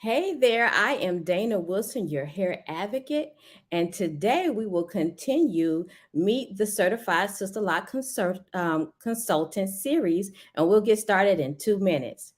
Hey there, I am Dana Wilson, your hair advocate, and today we will continue Meet the Certified Sister Lock Consultant series, and we'll get started in 2 minutes.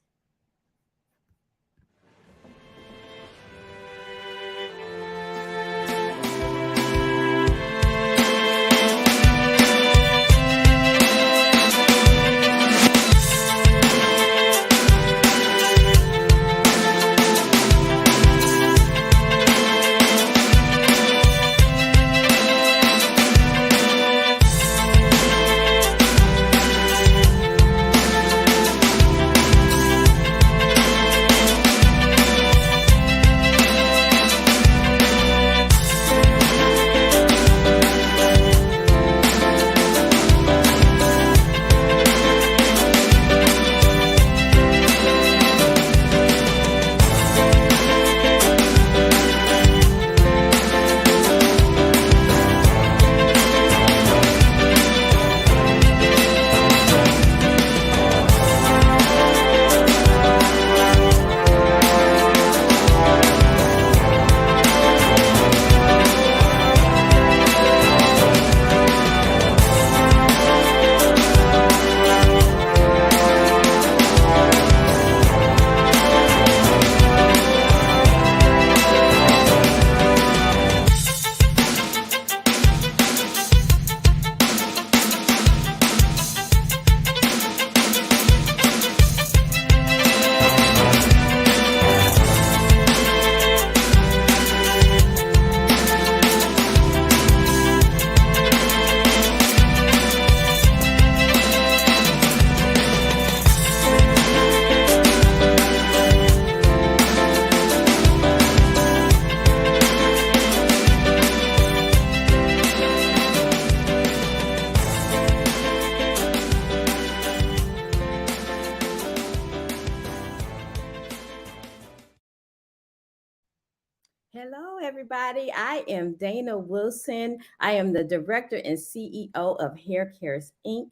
Hello, everybody. I am Dana Wilson. I am the director and CEO of Hair Cares Inc.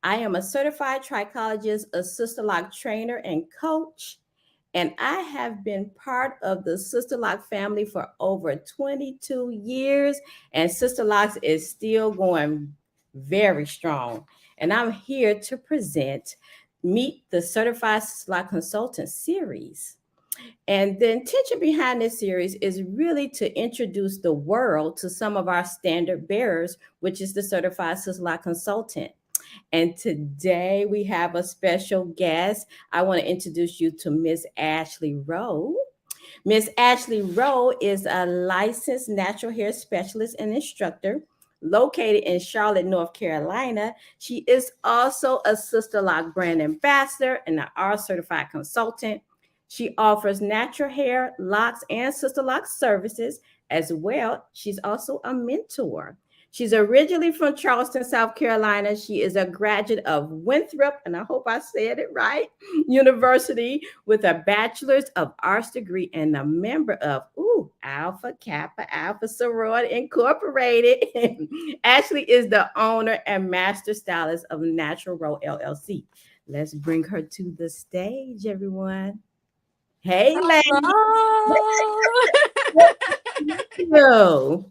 I am a certified trichologist, a Sister Lock trainer, and coach. And I have been part of the Sister Lock family for over 22 years, and Sister Locks is still going very strong. And I'm here to present Meet the Certified Sister Lock Consultant series. And the intention behind this series is really to introduce the world to some of our standard bearers, which is the Certified Sister Lock Consultant. And today we have a special guest. I want to introduce you to Miss Ashley Rowe. Miss Ashley Rowe is a licensed natural hair specialist and instructor located in Charlotte, North Carolina. She is also a Sister Lock brand ambassador and an R certified consultant. She offers natural hair, locks, and Sister Lock services as well. She's also a mentor. She's originally from Charleston, South Carolina. She is a graduate of Winthrop, and I hope I said it right, University with a Bachelor's of Arts degree and a member of Alpha Kappa Alpha Sorority Incorporated. Ashley is the owner and master stylist of Natural Row LLC. Let's bring her to the stage, everyone. Hey, lady. Hello.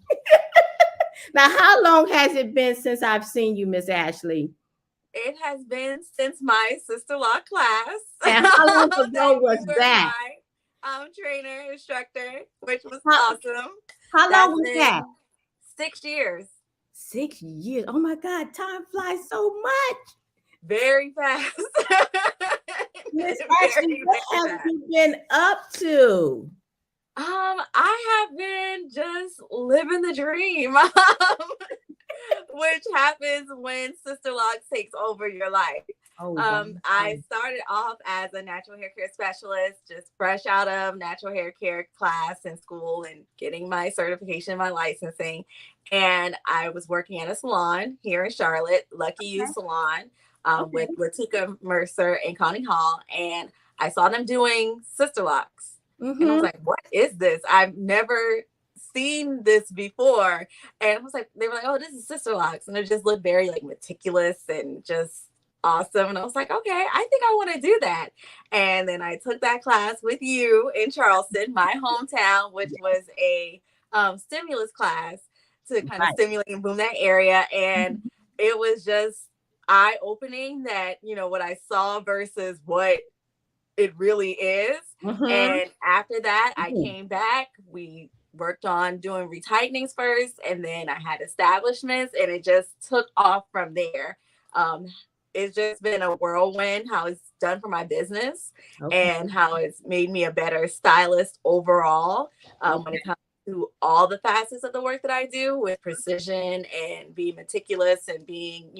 Now, how long has it been since I've seen you, Miss Ashley? It has been since my Sister Law class. And how long ago was that? Trainer, instructor, which was awesome. How long was that? 6 years. 6 years. Oh my God, time flies so much. Very fast. Miss Ashley, what have you been up to? I have been just living the dream, which happens when Sister Locks takes over your life. I started off as a natural hair care specialist, just fresh out of natural hair care class in school and getting my certification, my licensing. And I was working at a salon here in Charlotte, Lucky You Salon, with Latika Mercer and Connie Hall. And I saw them doing Sister Locks. Mm-hmm. And I was like, what is this? I've never seen this before. And I was like, they were like, oh, this is Sister Locks. And it just looked very like meticulous and just awesome. And I was like, okay, I think I want to do that. And then I took that class with you in Charleston, my hometown, which was a stimulus class to kind of Right. stimulate and boom that area. And it was just eye-opening that, what I saw versus what it really is. Mm-hmm. And after that, I Mm-hmm. came back. We worked on doing retightenings first, and then I had establishments, and it just took off from there. Um, it's just been a whirlwind how it's done for my business Okay. and how it's made me a better stylist overall when Okay. it comes to all the facets of the work that I do with precision and being meticulous and being,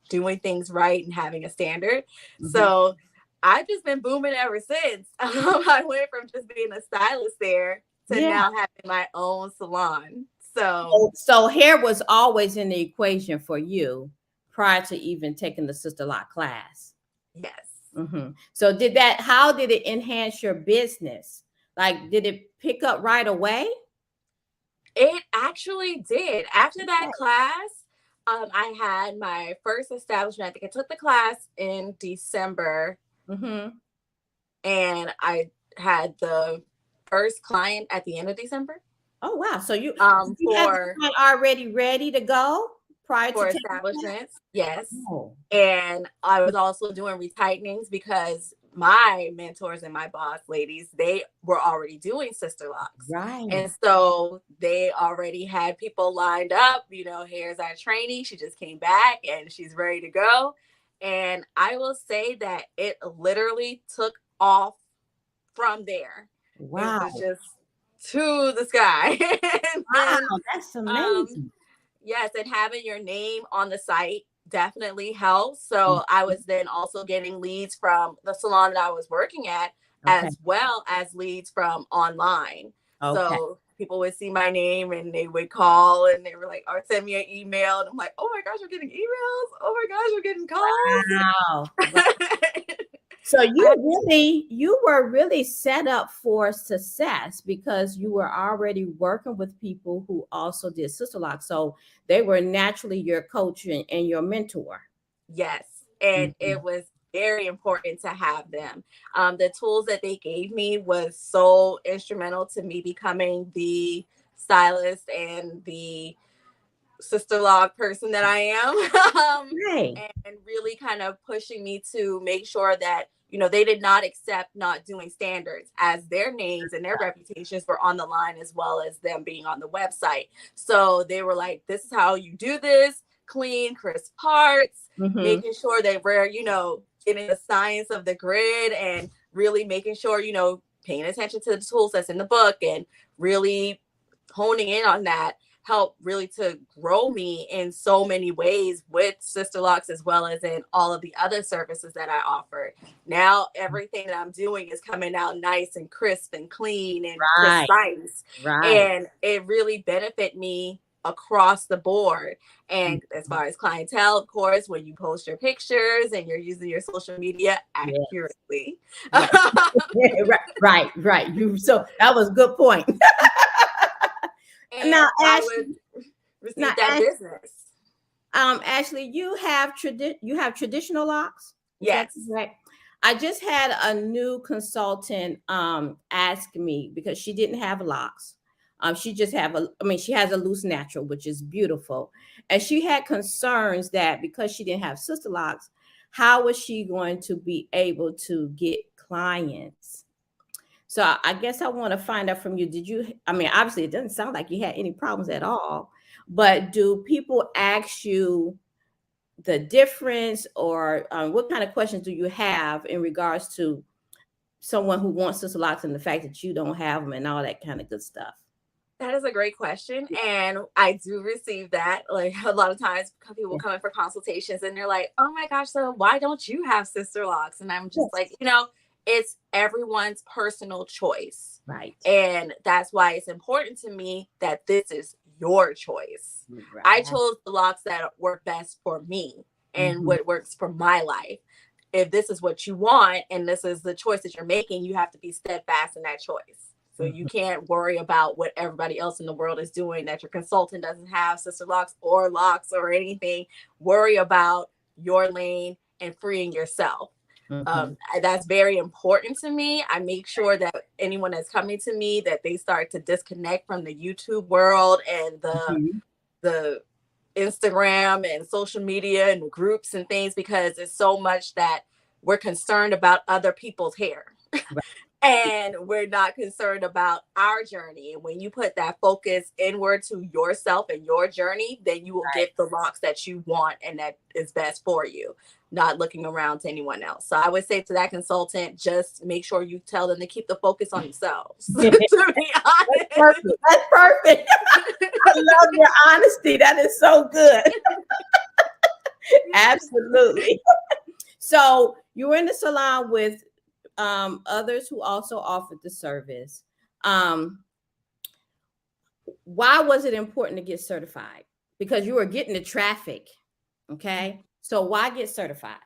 doing things right and having a standard. Mm-hmm. So I've just been booming ever since. I went from just being a stylist there to Yeah. now having my own salon. So hair was always in the equation for you prior to even taking the Sisterlock class. Yes. Mm-hmm. So how did it enhance your business? Like, did it pick up right away? It actually did. After that class, I had my first establishment. I think I took the class in December, Mm-hmm. and I had the first client at the end of December. Oh wow! So you had the For client already ready to go prior to for taking the class? establishments, yes. Oh, And I was also doing retightenings because my mentors and my boss ladies, they were already doing Sisterlocks. right. And so they already had people lined up, here's our trainee. She just came back and she's ready to go. And I will say that it literally took off from there. It was Wow. just to the sky. And then Wow, that's um amazing. yes, and having your name on the site definitely helps. So I was then also getting leads from the salon that I was working at, Okay. as well as leads from online. Okay. So people would see my name and they would call and they were like, or send me an email. And I'm like, oh my gosh, we're getting emails. Oh my gosh, we're getting Wow. Wow. calls. So I, you were really set up for success because you were already working with people who also did Sisterlock. So they were naturally your coach and your mentor. yes. And Mhm. it was very important to have them. The tools that they gave me was so instrumental to me becoming the stylist and the sister log person that I am. Right. And really kind of pushing me to make sure that, they did not accept not doing standards as their names and their reputations were on the line as well as them being on the website. So they were like, this is how you do this, clean, crisp parts, Mm-hmm. making sure that we're, getting the science of the grid and really making sure, paying attention to the tools that's in the book and really honing in on that helped really to grow me in so many ways with Sisterlocks as well as in all of the other services that I offered. Now everything that I'm doing is coming out nice and crisp and clean and Right. precise. Right. And it really benefit me across the board. And as far as clientele, of course, when you post your pictures and you're using your social media Yes. accurately. Right. Right. Right. So that was a good point. Now, And I would Ashley. Now, receive that business. Ashley, you have traditional locks. Is that Yes. correct? I just had a new consultant ask me because she didn't have locks. She just she has a loose natural, which is beautiful, and she had concerns that because she didn't have sister locks, how was she going to be able to get clients? So I guess I want to find out from you. Obviously, it doesn't sound like you had any problems at all, but do people ask you the difference or what kind of questions do you have in regards to someone who wants sister locks and the fact that you don't have them and all that kind of good stuff? That is a great question. And I do receive that. Like a lot of times people Yeah. come in for consultations and they're like, oh my gosh, so why don't you have sister locks? And I'm just like, Yes. it's everyone's personal choice. Right. And that's why it's important to me that this is your choice. I Right. chose the locks that work best for me and Mhm. what works for my life. If this is what you want and this is the choice that you're making, you have to be steadfast in that choice. So you Mhm. can't worry about what everybody else in the world is doing, that your consultant doesn't have sister locks or anything. Worry about your lane and freeing yourself. That's very important to me. I make sure that anyone that's coming to me, that they start to disconnect from the YouTube world and the Instagram and social media and the groups and things, because it's so much that we're concerned about other people's hair. Right. And we're not concerned about our journey. And when you put that focus inward to yourself and your journey, then you will get the locks that you want and that is best for you, not looking around to anyone else. So I would say to that consultant, just make sure you tell them to keep the focus on themselves. To be honest. That's perfect. I love your honesty. That is so good. Absolutely. So you were in the salon with others who also offered the service. Why was it important to get certified? Because you were getting the traffic. Okay. So why get certified?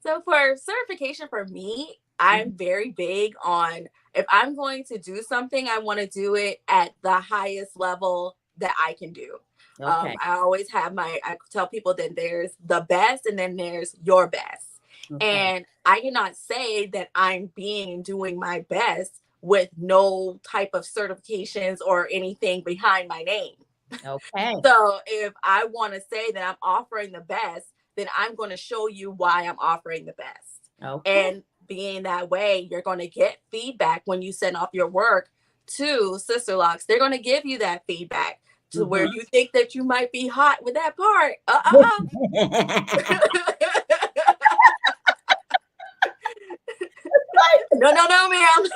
So for certification for me, I'm very big on, if I'm going to do something, I want to do it at the highest level that I can do. Okay. I always have I tell people that there's the best and then there's your best. Okay. And I cannot say that I'm doing my best with no type of certifications or anything behind my name. Okay. So if I want to say that I'm offering the best, then I'm going to show you why I'm offering the best. Okay. And being that way, you're going to get feedback when you send off your work to Sisterlocks. They're going to give you that feedback to where you think that you might be hot with that part. No, ma'am.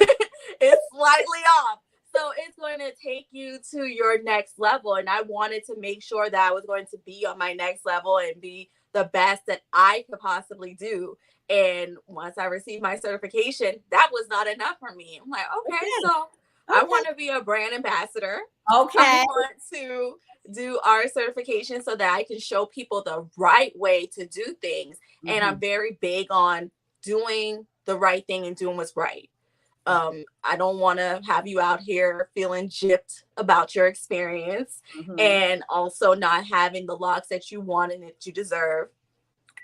It's slightly off. So it's going to take you to your next level. And I wanted to make sure that I was going to be on my next level and be the best that I could possibly do. And once I received my certification, that was not enough for me. I'm like, okay. So I want to be a brand ambassador. Okay. I want to do our certification so that I can show people the right way to do things. And I'm very big on doing the right thing and doing what's right. I don't want to have you out here feeling gypped about your experience and also not having the locks that you want and that you deserve.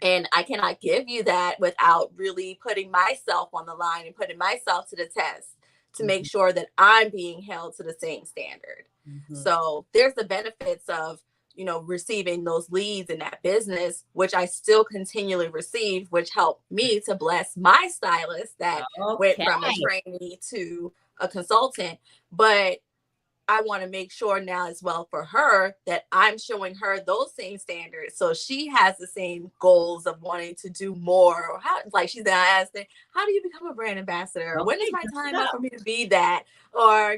And I cannot give you that without really putting myself on the line and putting myself to the test to make sure that I'm being held to the same standard. So there's the benefits of, receiving those leads in that business, which I still continually receive, which helped me to bless my stylist that went from a trainee to a consultant. But I want to make sure now as well for her that I'm showing her those same standards. So she has the same goals of wanting to do more. Or how, like she's asking, how do you become a brand ambassador? When is my time up for me to be that? Or,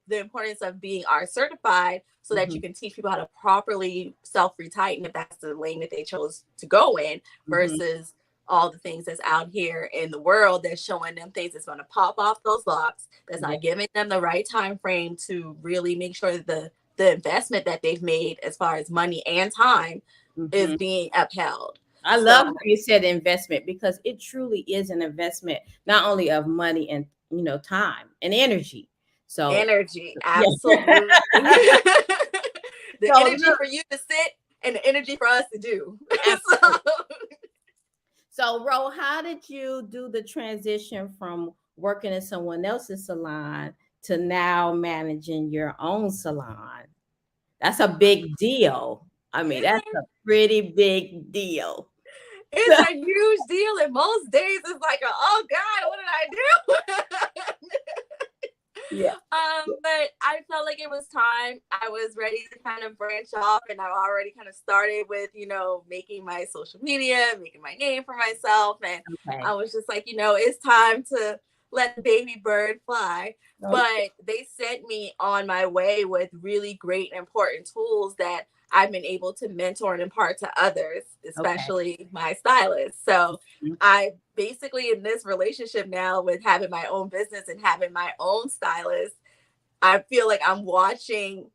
the importance of being R certified so that you can teach people how to properly self-retighten if that's the lane that they chose to go in versus all the things that's out here in the world that's showing them things that's going to pop off those locks, that's not giving them the right time frame to really make sure that the investment that they've made as far as money and time is being upheld. I love how you said investment, because it truly is an investment, not only of money and time and energy. So energy, absolutely. The energy for you to sit and the energy for us to do. So, Ro, how did you do the transition from working in someone else's salon to now managing your own salon? That's a big deal. I mean, that's a pretty big deal. It's a huge deal. And most days it's like, oh God, what did I do? Yeah. But I felt like it was time. I was ready to kind of branch off, and I already kind of started with, making my social media, making my name for myself. And I was just like, it's time to let the baby bird fly. But they sent me on my way with really great and important tools that I've been able to mentor and impart to others, especially my stylist. So I basically, in this relationship now with having my own business and having my own stylist, I feel like I'm watching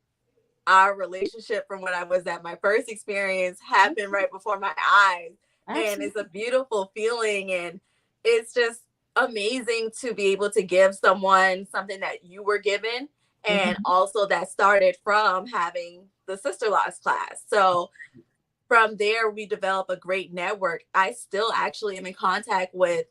our relationship from when I was at my first experience happen right before my eyes. Absolutely. And it's a beautiful feeling. And it's just amazing to be able to give someone something that you were given. And also that started from having the Sisterlocks class. So from there, we develop a great network. I still actually am in contact with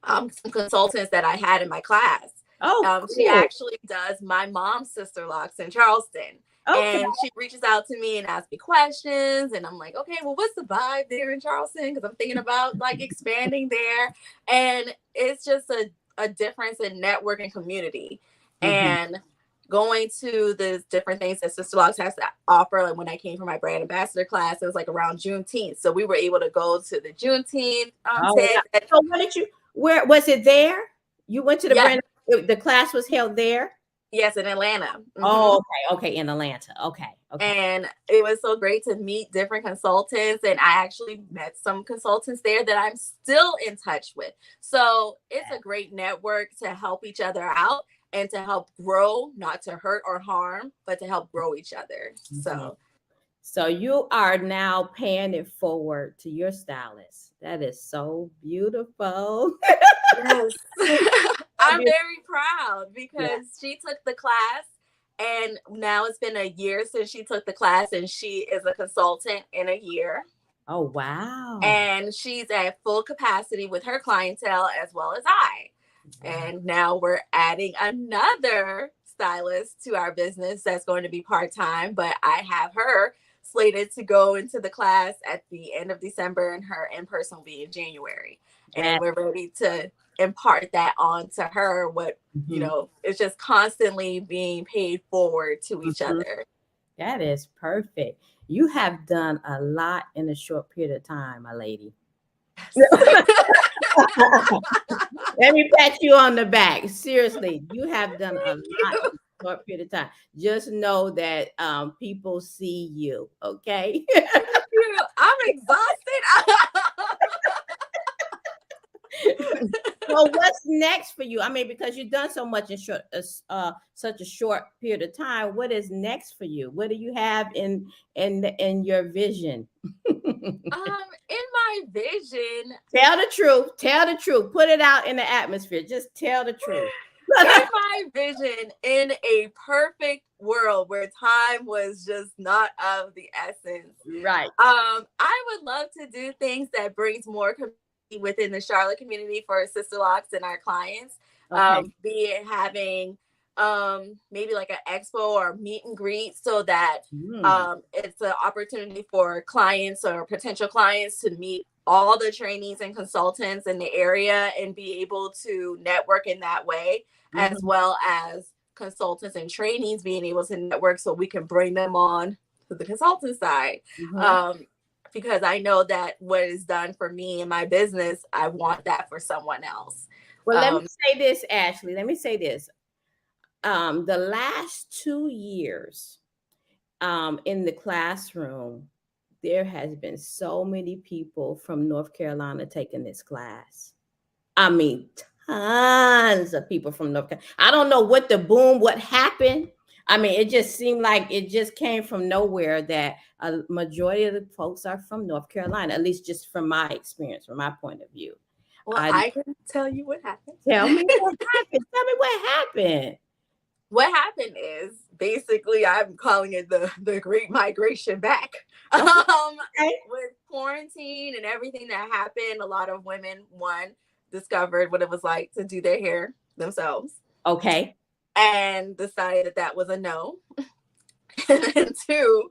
some consultants that I had in my class. Oh, cool. She actually does my mom's Sisterlocks in Charleston. Okay. And she reaches out to me and asks me questions. And I'm like, okay, well, what's the vibe there in Charleston? Because I'm thinking about like expanding there. And it's just a difference in network and community. And going to the different things that Sisterlocks has to offer. Like when I came for my brand ambassador class, it was like around Juneteenth. So we were able to go to the Juneteenth. So where was it there? You went to the brand, the class was held there? Yes, in Atlanta. Oh, okay, in Atlanta. Okay. And it was so great to meet different consultants. And I actually met some consultants there that I'm still in touch with. So it's a great network to help each other out and to help grow, not to hurt or harm, but to help grow each other. So you are now paying it forward to your stylist. That is so beautiful. Yes. I'm very proud because she took the class, and now it's been a year since she took the class, and she is a consultant in a year. Oh, wow. And she's at full capacity with her clientele as well as I. And now we're adding another stylist to our business that's going to be part-time, but I have her slated to go into the class at the end of December, and her in-person will be in January. And we're ready to impart that on to her. You know, it's just constantly being paid forward to each other. That is perfect. You have done a lot in a short period of time, my lady. Let me pat you on the back. Seriously, you have done a lot in a short period of time. Just know that people see you, okay? I'm exhausted. So what's next for you? I mean, because you've done so much in such a short period of time. What is next for you? What do you have in your vision? In my vision, tell the truth. Tell the truth. Put it out in the atmosphere. Just tell the truth. In my vision, in a perfect world where time was just not of the essence, right? I would love to do things that brings more community within the Charlotte community for Sisterlocks and our clients. Be it having maybe like an expo or meet and greet, so that it's an opportunity for clients or potential clients to meet all the trainees and consultants in the area and be able to network in that way, as well as consultants and trainees being able to network so we can bring them on to the consultant side. Because I know that what is done for me in my business, I want that for someone else. Well, let me say this, Ashley. Let me say this. The last 2 years in the classroom, there has been so many people from North Carolina taking this class. I mean, tons of people from North Carolina. I don't know what happened. I mean, it just seemed like it just came from nowhere that a majority of the folks are from North Carolina, at least just from my experience, from my point of view. Well, I can tell you what happened. Tell me what happened. Tell me what happened. What happened is basically, I'm calling it the Great Migration back. With quarantine and everything that happened, a lot of women, one, discovered what it was like to do their hair themselves. Okay. And decided that was a no. And two,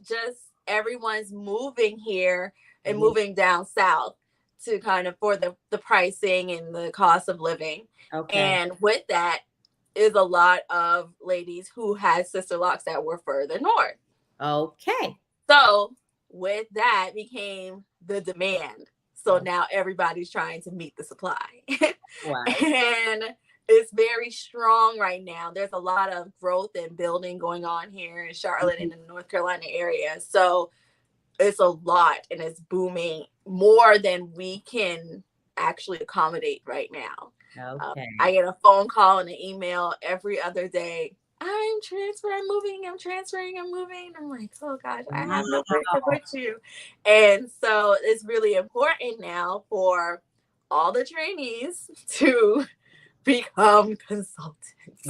just everyone's moving here and moving down south to kind of for the pricing and the cost of living. Okay. And with that is a lot of ladies who had Sisterlocks that were further north. Okay. So with that became the demand. So now everybody's trying to meet the supply. Wow. And it's very strong right now. There's a lot of growth and building going on here in Charlotte and in the North Carolina area. So it's a lot and it's booming more than we can actually accommodate right now. Okay. I get a phone call and an email every other day. I'm moving. I'm like, oh gosh, I have no place to put you. And so it's really important now for all the trainees to become consultants.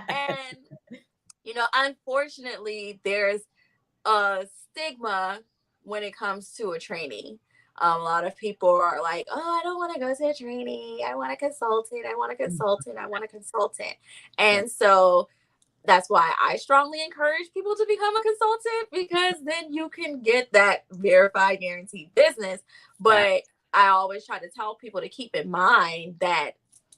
And, unfortunately, there's a stigma when it comes to a trainee. A lot of people are like, oh, I don't want to go to a trainee. I want a consultant. I want a consultant. I want a consultant. And so that's why I strongly encourage people to become a consultant, because then you can get that verified guaranteed business. But I always try to tell people to keep in mind that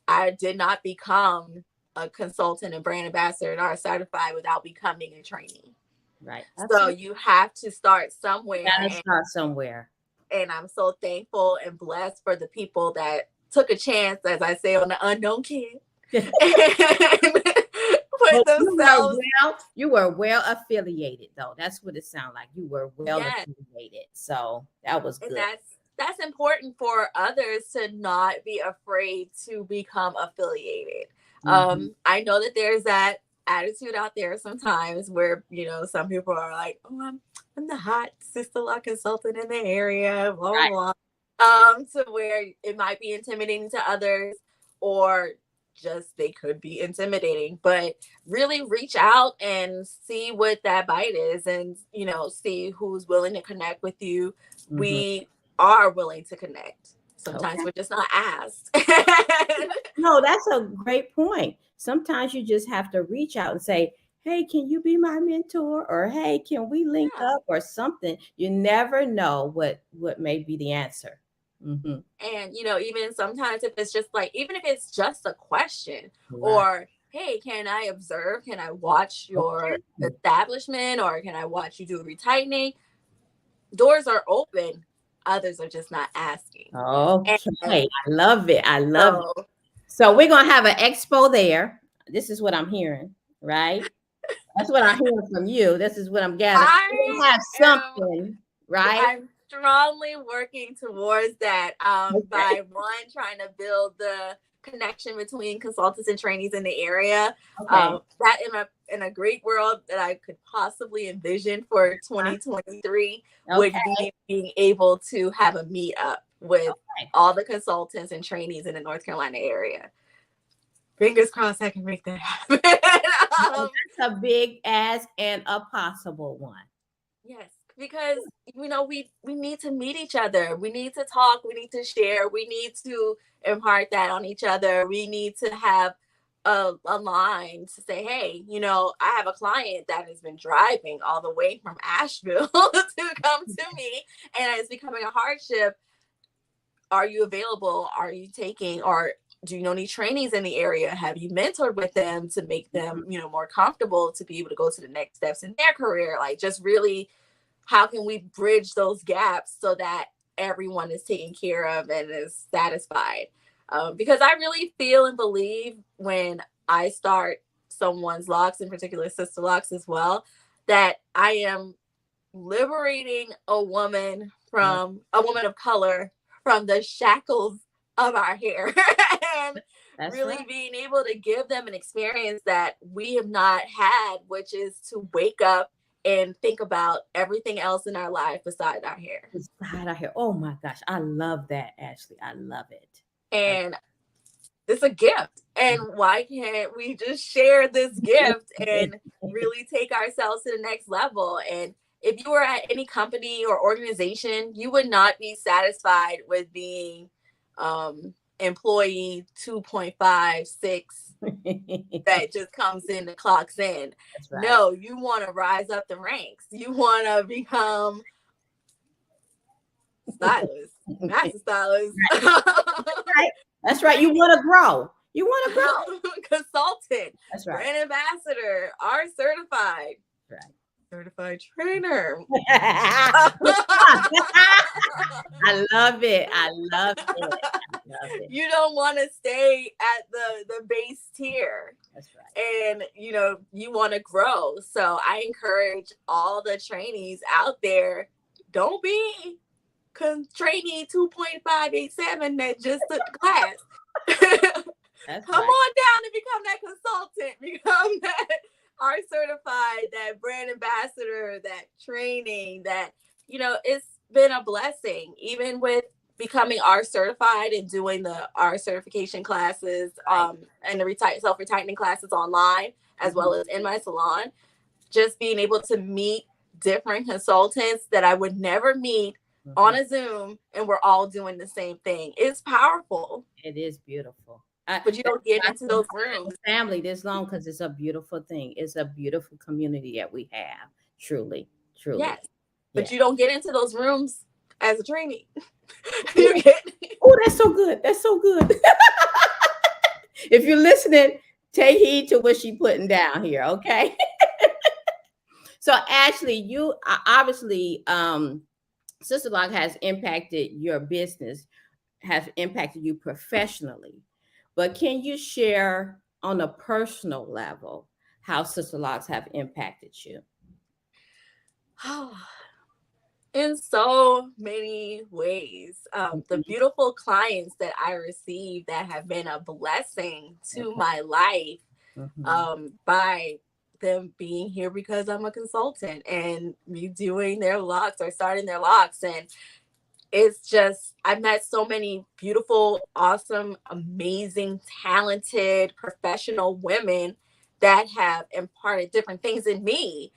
I did not become a consultant and brand ambassador or certified without becoming a trainee. Right. So you have to start somewhere. You gotta start somewhere. And I'm so thankful and blessed for the people that took a chance, as I say, on the unknown kid. You were well affiliated, though. That's what it sounded like. You were well affiliated. So that was good. And that's important for others to not be afraid to become affiliated. I know that there's that attitude out there sometimes where, some people are like, oh, I'm the hot Sisterlock consultant in the area, blah, blah, blah. To where it might be intimidating to others, or just they could be intimidating. But really reach out and see what that bite is, and see who's willing to connect with you. We are willing to connect. Sometimes we're just not asked. No, that's a great point. Sometimes you just have to reach out and say, hey, can you be my mentor? Or hey, can we link up or something? You never know what may be the answer. And even sometimes if it's just like, even if it's just a question, or hey, can I observe? Can I watch your establishment? Or can I watch you do retightening? Doors are open. Others are just not asking. Okay. I love it. I love it. So we're going to have an expo there. This is what I'm hearing, right? That's what I'm hearing from you. This is what I'm gathering. We have something, right? I'm strongly working towards that by trying to build the connection between consultants and trainees in the area. That in a great world that I could possibly envision for 2023 would be being able to have a meetup with all the consultants and trainees in the North Carolina area. Fingers crossed I can make that happen. That's a big ask and a possible one. Yes, because we need to meet each other. We need to talk. We need to share. We need to impart that on each other. We need to have a line to say, hey, I have a client that has been driving all the way from Asheville to come to me, and it's becoming a hardship. Are you available? Are you taking, or do you know any trainees in the area? Have you mentored with them to make them, more comfortable to be able to go to the next steps in their career? Like, just really, how can we bridge those gaps so that everyone is taken care of and is satisfied? Because I really feel and believe when I start someone's locks, in particular Sisterlocks as well, that I am liberating a woman of color from the shackles of our hair and really being able to give them an experience that we have not had, which is to wake up and think about everything else in our life beside our hair. Oh my gosh. I love that, Ashley. I love it. And it's a gift. And why can't we just share this gift and really take ourselves to the next level? And if you were at any company or organization, you would not be satisfied with being employee 2.56 that just comes in and clocks in. No, you want to rise up the ranks. You want to become stylist, master stylist. That's right. You want to grow. Consultant. That's right. Brand ambassador, art certified. Right. Certified trainer. I love it. You don't want to stay at the base tier. That's right. And you want to grow. So I encourage all the trainees out there, don't be trainee 2.587 that just took the class. Come on down and become that consultant, become that art certified, that brand ambassador, that training, that, it's been a blessing, even with becoming art certified and doing the art certification classes and the self-retightening classes online, as well as in my salon. Just being able to meet different consultants that I would never meet on a Zoom, and we're all doing the same thing. It's powerful. It is beautiful. But you don't get into those rooms. Family this long because it's a beautiful thing. It's a beautiful community that we have. Truly, truly. Yes. But you don't get into those rooms as a trainee. Oh, that's so good. That's so good. If you're listening, take heed to what she's putting down here, okay? So, Ashley, you obviously, Sisterlocks has impacted your business, has impacted you professionally. But can you share on a personal level how Sisterlocks have impacted you? In so many ways. The beautiful clients that I receive that have been a blessing to my life by them being here because I'm a consultant and me doing their locks or starting their locks. And it's just, I've met so many beautiful, awesome, amazing, talented, professional women that have imparted different things in me.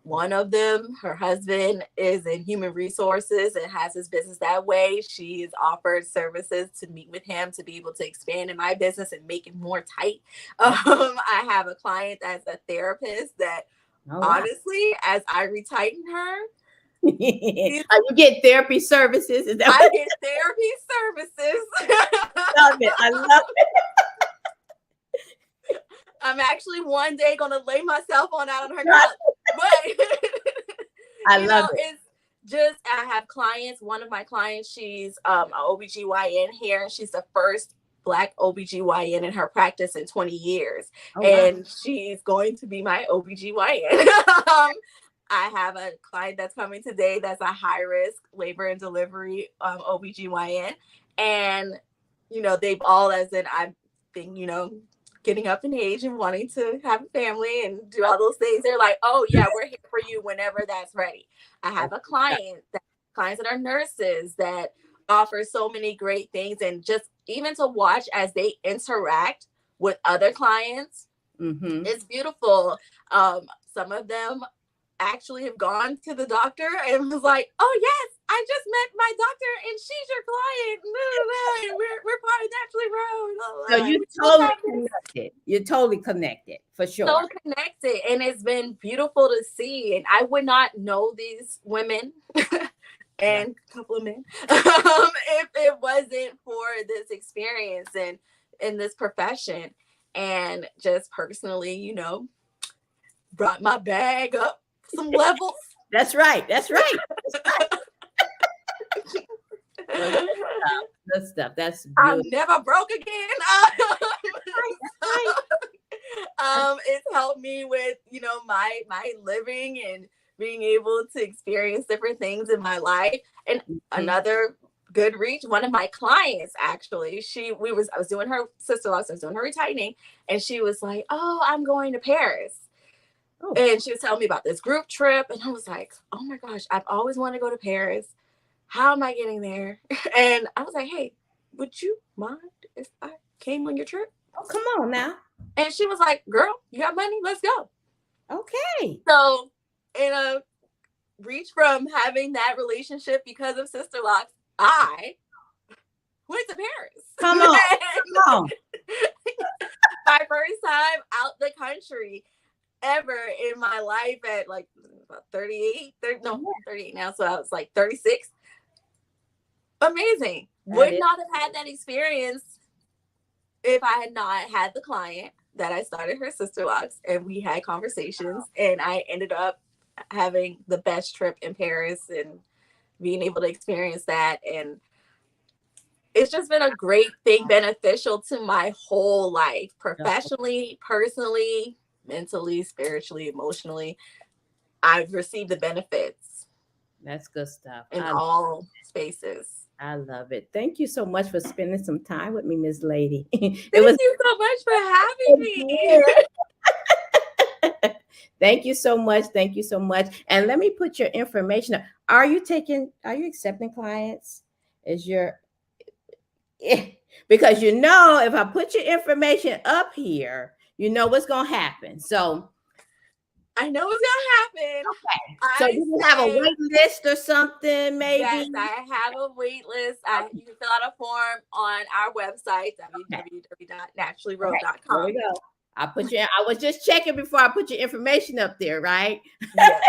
One of them, her husband is in human resources and has his business that way. She has offered services to meet with him to be able to expand in my business and make it more tight. I have a client that's a therapist that honestly, as I retighten her, you get therapy services. Is that I get therapy services. Love it. I love it. I'm actually one day going to lay myself on out on her couch. But I love it. It's just, I have clients. One of my clients, she's an OBGYN here, and she's the first Black OBGYN in her practice in 20 years. And she's going to be my OBGYN. I have a client that's coming today that's a high risk labor and delivery OBGYN. And, they've all, as in I've been, getting up in age and wanting to have a family and do all those things. They're like, oh yeah, we're here for you whenever that's ready. I have a clients that are nurses that offer so many great things, and just even to watch as they interact with other clients, it's beautiful. Some of them actually have gone to the doctor and was like, oh yes, I just met my doctor and she's your client. We're part of Ashley Rowe. So you totally connected. You're totally connected for sure. So connected, and it's been beautiful to see. And I would not know these women and a couple of men if it wasn't for this experience and in this profession. And just personally, brought my bag up some levels. That's right. That's right. Good stuff. That's beautiful. I'm never broke again. It's helped me with, my living and being able to experience different things in my life. And another good reach, one of my clients, actually, I was doing her Sisterlocks, I was doing her retightening, and she was like, oh, I'm going to Paris. And she was telling me about this group trip. And I was like, oh my gosh, I've always wanted to go to Paris. How am I getting there? And I was like, hey, would you mind if I came on your trip? Oh, come on now. And she was like, girl, you got money? Let's go. Okay. So in a reach from having that relationship because of Sisterlocks, I went to Paris. Come on. Come on. My first time out the country ever in my life at like about 38 now, so I was like 36. Amazing. Would not have had that experience if I had not had the client that I started her Sisterlocks, and we had conversations, and I ended up having the best trip in Paris and being able to experience that. And it's just been a great thing, beneficial to my whole life, professionally, personally, mentally, spiritually, emotionally. I've received the benefits. That's good stuff. In all spaces. I love it. Thank you so much for spending some time with me, Miss Lady. Thank you so much for having me. Thank you so much. Thank you so much. And let me put your information up. Are you accepting clients? Because if I put your information up here, what's going to happen. So I know it's gonna happen. Okay. So you have a wait list or something, maybe? Yes, I have a wait list. You can fill out a form on our website, www.naturallyrowe.com. There we go. I put you in. I was just checking before I put your information up there, right? Yes,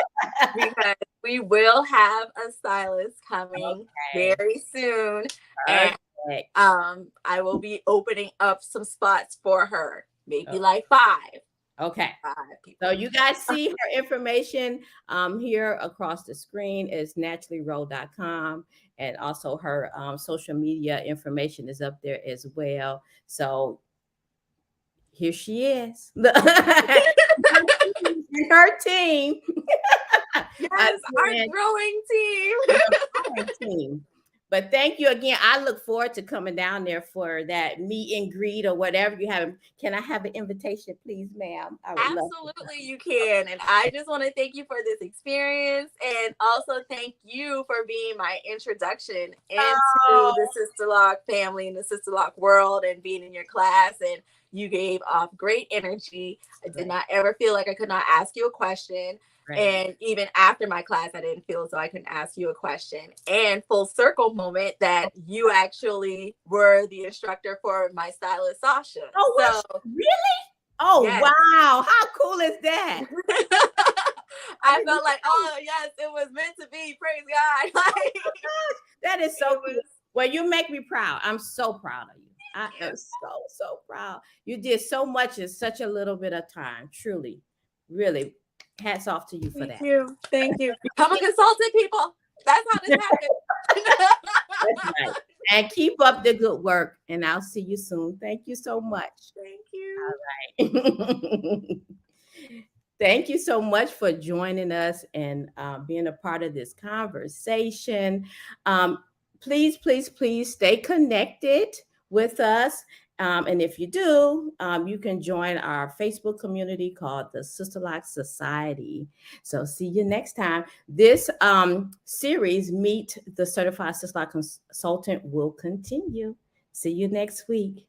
because we will have a stylist coming very soon. Perfect. And I will be opening up some spots for her, maybe like 5. Okay. So you guys see her information here across the screen is naturallyrowe.com, and also her social media information is up there as well. So here she is. And her team. Yes, our growing team. But thank you again. I look forward to coming down there for that meet and greet or whatever you have. Can I have an invitation, please, ma'am? Absolutely, you can. And I just want to thank you for this experience, and also thank you for being my introduction into the Sisterlock family and the Sisterlock world, and being in your class. And you gave off great energy. I did not ever feel like I could not ask you a question. Right. And even after my class, I didn't feel as though I couldn't ask you a question. And full circle moment that you actually were the instructor for my stylist, Sasha. Oh, so, really? Oh, yes. Wow. How cool is that? I felt like, oh, yes, it was meant to be. Praise God. Like, that is so cool. Well, you make me proud. I'm so proud of you. I am so proud. You did so much in such a little bit of time. Truly, really. Hats off to you for that. Thank you. Become a consultant, people. That's how this happens. That's right. And keep up the good work. And I'll see you soon. Thank you so much. Thank you. All right. Thank you so much for joining us and being a part of this conversation. Please stay connected with us. And if you do, you can join our Facebook community called the Sisterlocks Society. So see you next time. This series, Meet the Certified Sisterlock Consultant, will continue. See you next week.